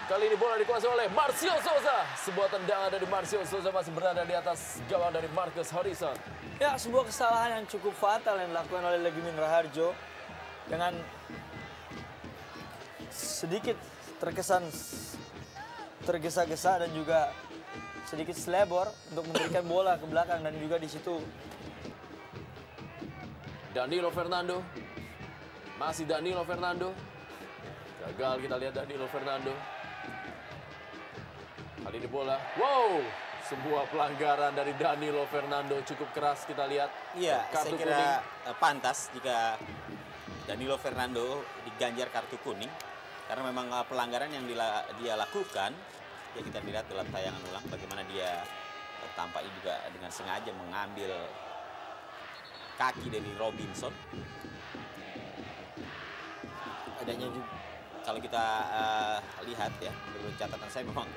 Kali ini bola dikuasai oleh Marcio Souza. Sebuah tendangan dari Marcio Souza masih berada di atas gawang dari Marcus Horizon. Ya, sebuah kesalahan yang cukup fatal yang dilakukan oleh Legimin Raharjo dengan sedikit terkesan tergesa-gesa dan juga sedikit selebor untuk memberikan bola ke belakang, dan juga di situ Danilo Fernando. Masih Danilo Fernando. Gagal kita lihat Danilo Fernando. Kali ini bola. Wow, sebuah pelanggaran dari Danilo Fernando cukup keras kita lihat. Iya, Kartu saya kira kuning. pantas jika Danilo Fernando diganjar kartu kuning. Karena memang pelanggaran yang dia lakukan, ya kita lihat dalam tayangan ulang bagaimana dia tampaknya juga dengan sengaja mengambil kaki dari Robinson. Adanya juga, kalau kita lihat ya, menurut catatan saya memang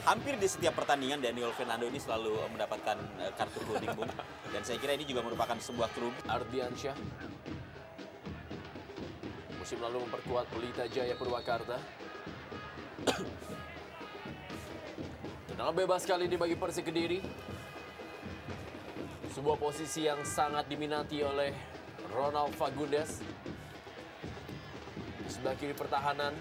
hampir di setiap pertandingan Danilo Fernando ini selalu mendapatkan kartu kuning, Bung. Dan saya kira ini juga merupakan sebuah kerugian. Ardiansyah. Musim lalu memperkuat Pelita Jaya Purwakarta. Tendangan bebas kali ini bagi Persik Kediri. Sebuah posisi yang sangat diminati oleh Ronald Fagundes. Di sebelah kiri pertahanan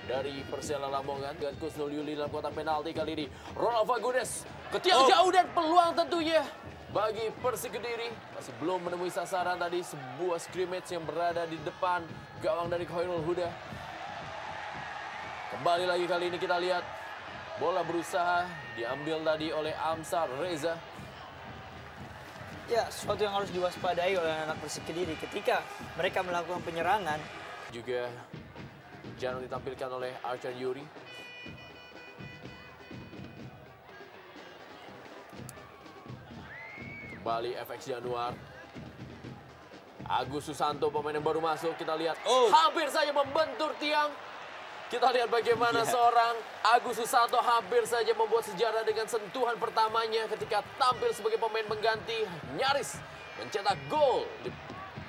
dari Persela Lamongan. Dan Kusnul Yuli dalam kotak penalti kali ini. Ronald Fagundes ke tiang jauh dan peluang tentunya bagi Persik Kediri. Masih belum menemui sasaran tadi. Sebuah scrimmage yang berada di depan gawang dari Khairul Huda. Kembali lagi kali ini kita lihat. Bola berusaha diambil tadi oleh Amsar Reza. ya sesuatu yang harus diwaspadai oleh anak Persik Kediri ketika mereka melakukan penyerangan. Juga jarang ditampilkan oleh Arcan Yuri. Kembali FX Januar. Agus Susanto pemain yang baru masuk, kita lihat hampir saja membentur tiang. Kita lihat bagaimana seorang Agus Susanto hampir saja membuat sejarah dengan sentuhan pertamanya ketika tampil sebagai pemain pengganti, nyaris mencetak gol di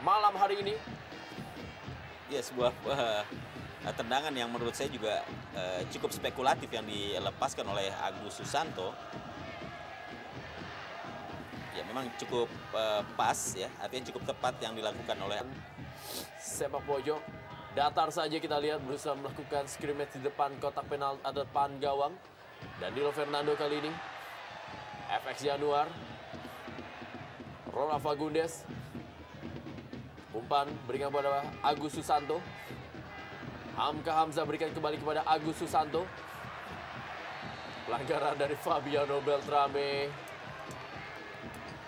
malam hari ini. Ya, sebuah tendangan yang menurut saya juga cukup spekulatif yang dilepaskan oleh Agus Susanto. Ya, memang cukup pas ya, artinya cukup tepat yang dilakukan oleh sepak pojok. Datar saja kita lihat berusaha melakukan scrimmage di depan kotak penalti, depan gawang. Danilo Fernando kali ini. FX Januar. Ronald Fagundes. Umpan berikan kepada Agus Susanto. Hamka Hamzah berikan kembali kepada Agus Susanto. Pelanggaran dari Fabiano Beltrame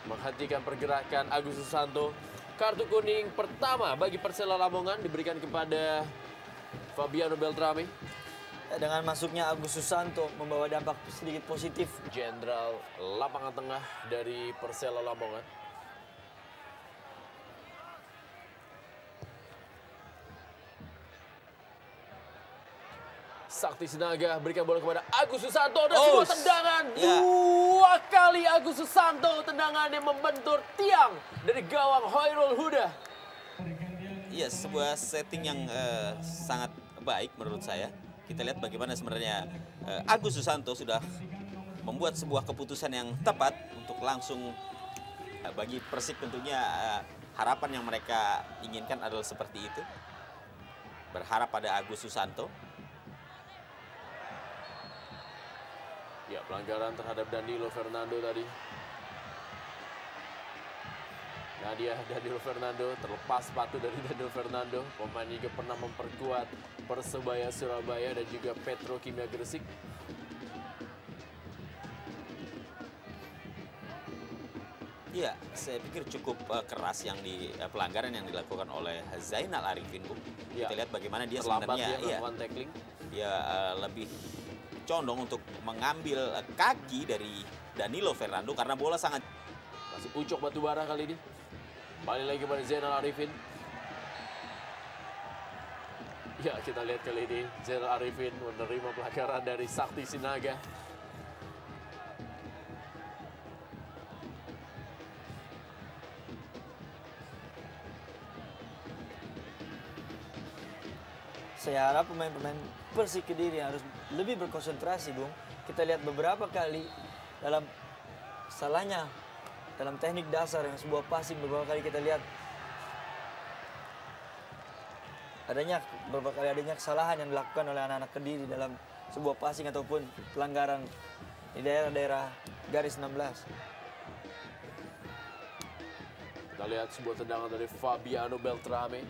menghentikan pergerakan Agus Susanto. Kartu kuning pertama bagi Persela Lamongan diberikan kepada Fabiano Beltrame. Dengan masuknya Agus Susanto membawa dampak sedikit positif. Jenderal lapangan tengah dari Persela Lamongan. Sakti Sinaga berikan bola kepada Agus Susanto dan sebuah tendangan. Dua kali Agus Susanto tendangannya membentur tiang dari gawang Khairul Huda. Iya, sebuah setting yang sangat baik menurut saya. Kita lihat bagaimana sebenarnya Agus Susanto sudah membuat sebuah keputusan yang tepat untuk langsung bagi Persik tentunya harapan yang mereka inginkan adalah seperti itu. Berharap pada Agus Susanto. Ya, pelanggaran terhadap Danilo Fernando tadi. Danilo Fernando terlepas sepatu dari Danilo Fernando. Pemain juga pernah memperkuat Persebaya Surabaya dan juga Petrokimia Gresik. Iya, saya pikir cukup keras yang pelanggaran yang dilakukan oleh Zainal Arifin, Bu. Ya, kita lihat bagaimana dia terlambat sebenarnya melakukan tackling. Dia lebih condong untuk mengambil kaki dari Danilo Fernando karena bola sangat masih Ucok Batubara kali ini. Balik lagi kepada Zainal Arifin. Ya, kita lihat kali ini Zainal Arifin menerima pelanggaran dari Sakti Sinaga. Saya harap pemain-pemain Persik Kediri harus lebih berkonsentrasi, Bung. Kita lihat beberapa kali dalam salahnya dalam teknik dasar yang sebuah passing, beberapa kali kita lihat beberapa kali adanya kesalahan yang dilakukan oleh anak-anak Kediri dalam sebuah passing ataupun pelanggaran di daerah-daerah garis 16. Kita lihat sebuah tendangan dari Fabiano Beltrame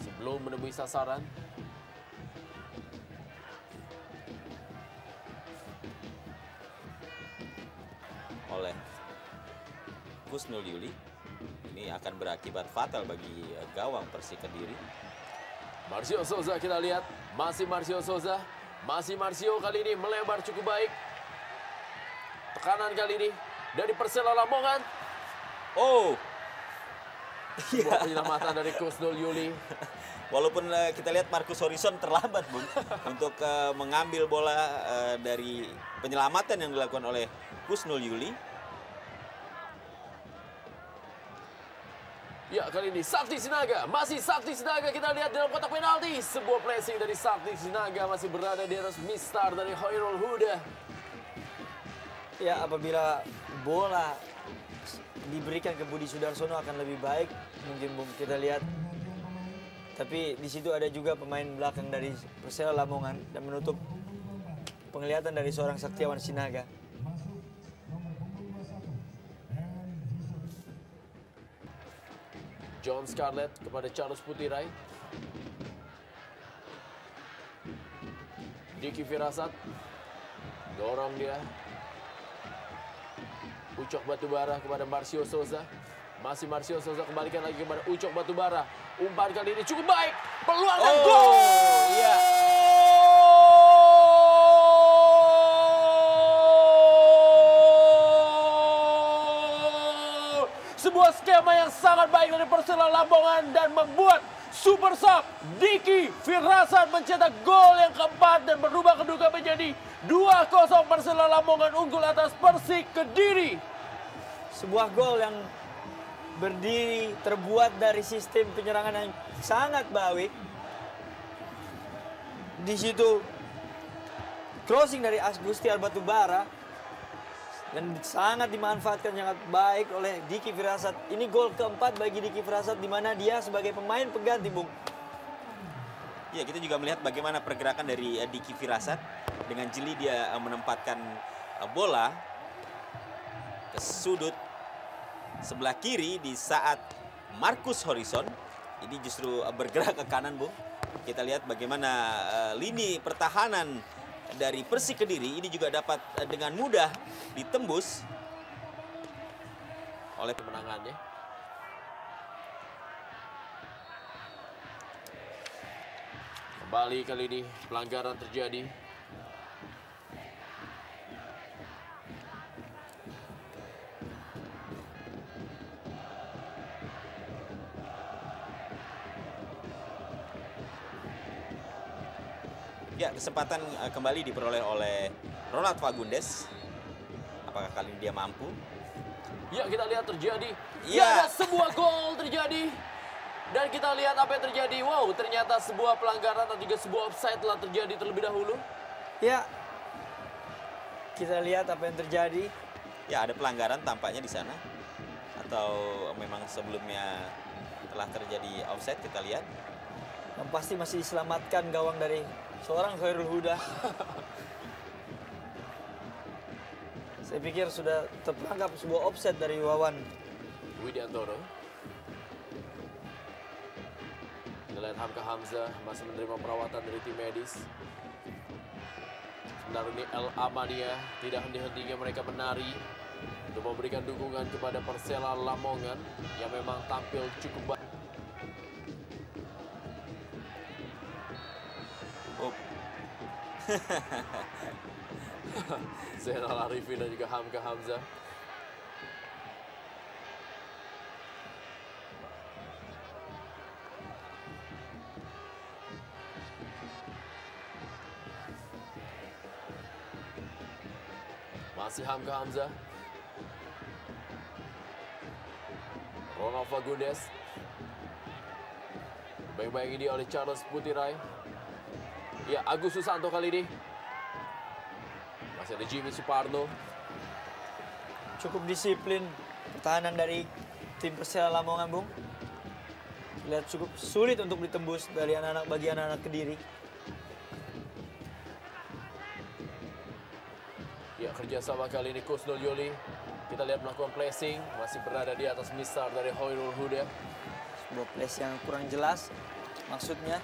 sebelum menemui sasaran. Oleh Kusnul Yuli. Ini akan berakibat fatal bagi gawang Persik Kediri. Marcio Souza kita lihat. Masih Marcio Souza. Masih Marcio kali ini melebar cukup baik. Tekanan kali ini dari Persela Lamongan. Oh, Sebuah penyelamatan dari Kusnul Yuli. walaupun kita lihat Marcus Horizon terlambat, Bung, untuk mengambil bola dari penyelamatan yang dilakukan oleh Kusnul Yuli. Ya, kali ini Sakti Sinaga. Masih Sakti Sinaga kita lihat dalam kotak penalti. Sebuah pressing dari Sakti Sinaga masih berada di atas mistar dari Khairul Huda. Ya, apabila bola diberikan ke Budi Sudarsono akan lebih baik, mungkin Bung, kita lihat. Tapi di situ ada juga pemain belakang dari Persela Lamongan dan menutup penglihatan dari seorang Saktiawan Sinaga. John Scarlett kepada Charles Putirai. Diki Firasat. Dorong dia. Ucok Batubara kepada Marcio Souza. Masih Marcio Souza kembalikan lagi kepada Ucok Batubara. Umpan kali ini cukup baik. Peluang dan gol! Iya. Sebuah skema yang sangat baik dari Persela Lamongan dan membuat super sub Diki Firasat mencetak gol yang keempat dan berubah kedudukan menjadi 2-0. Persela Lamongan unggul atas Persik Kediri. Sebuah gol yang berdiri terbuat dari sistem penyerangan yang sangat baik. Di situ crossing dari Agustiar Batubara dan sangat dimanfaatkan sangat baik oleh Diki Firasat. Ini gol keempat bagi Diki Firasat di mana dia sebagai pemain pengganti, Bung. Ya, kita juga melihat bagaimana pergerakan dari Diki Firasat. Dengan jeli dia menempatkan bola ke sudut sebelah kiri di saat Marcus Horizon ini justru bergerak ke kanan, Bung. Kita lihat bagaimana lini pertahanan dari Persik Kediri ini juga dapat dengan mudah ditembus oleh Kemenangannya. Kembali kali ini pelanggaran terjadi. Ya, kesempatan kembali diperoleh oleh Ronald Fagundes. Apakah kali ini dia mampu? Ya, kita lihat terjadi. Ya. Ya, sebuah gol terjadi. Dan kita lihat apa yang terjadi. Wow, ternyata sebuah pelanggaran atau juga sebuah offside telah terjadi terlebih dahulu. Ya, kita lihat apa yang terjadi. Ya, ada pelanggaran tampaknya di sana. Atau memang sebelumnya telah terjadi offside, kita lihat. Yang pasti masih diselamatkan gawang dari seorang Khairul Huda. Saya pikir sudah terperangkap sebuah offset dari Wawan Widiantoro. Kita lihat Hamka Hamzah masih menerima perawatan dari tim medis. Sementara ini El Amania tidak henti-hentinya mereka menari untuk memberikan dukungan kepada Persela Lamongan yang memang tampil cukup baik. Zainal Arifin dan juga Hamka Hamzah. Masih Hamka Hamzah. Ronald Fagundes. Baik-baik ini oleh Charles Putirai. Ya, Agus Susanto kali ini. Masih ada Jimmy Suparno. Cukup disiplin pertahanan dari tim Persela Lamongan, Bung. Lihat cukup sulit untuk ditembus dari anak-anak bagi anak-anak Kediri. Ya, kerjasama kali ini Kusnul Yoli. Kita lihat melakukan placing, masih berada di atas mistar dari Hoirul Huda. Sebuah place yang kurang jelas maksudnya.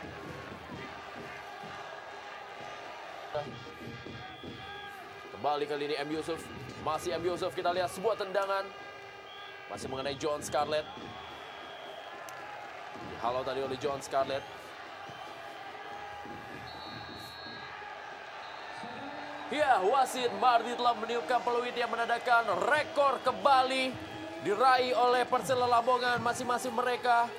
Kembali kali ini M. Yusuf. Masih M. Yusuf, kita lihat sebuah tendangan. Masih mengenai John Scarlett. Dihalau tadi oleh John Scarlett. Ya, wasit Mardi telah meniupkan peluit yang menandakan rekor kembali diraih oleh Persela Lamongan. Masing-masing mereka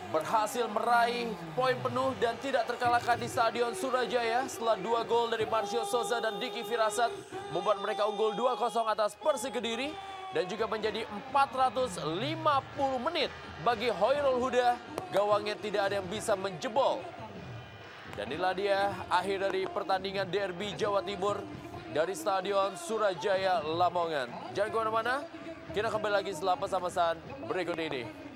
berhasil meraih poin penuh dan tidak terkalahkan di Stadion Surajaya setelah 2 gol dari Marcio Souza dan Diki Firasat membuat mereka unggul 2-0 atas Persik Kediri dan juga menjadi 450 menit bagi Hoirul Huda. Gawangnya tidak ada yang bisa menjebol. Dan inilah dia akhir dari pertandingan derby Jawa Timur dari Stadion Surajaya Lamongan. Jangan kemana-mana, kita kembali lagi setelah pesan-pesan berikut ini.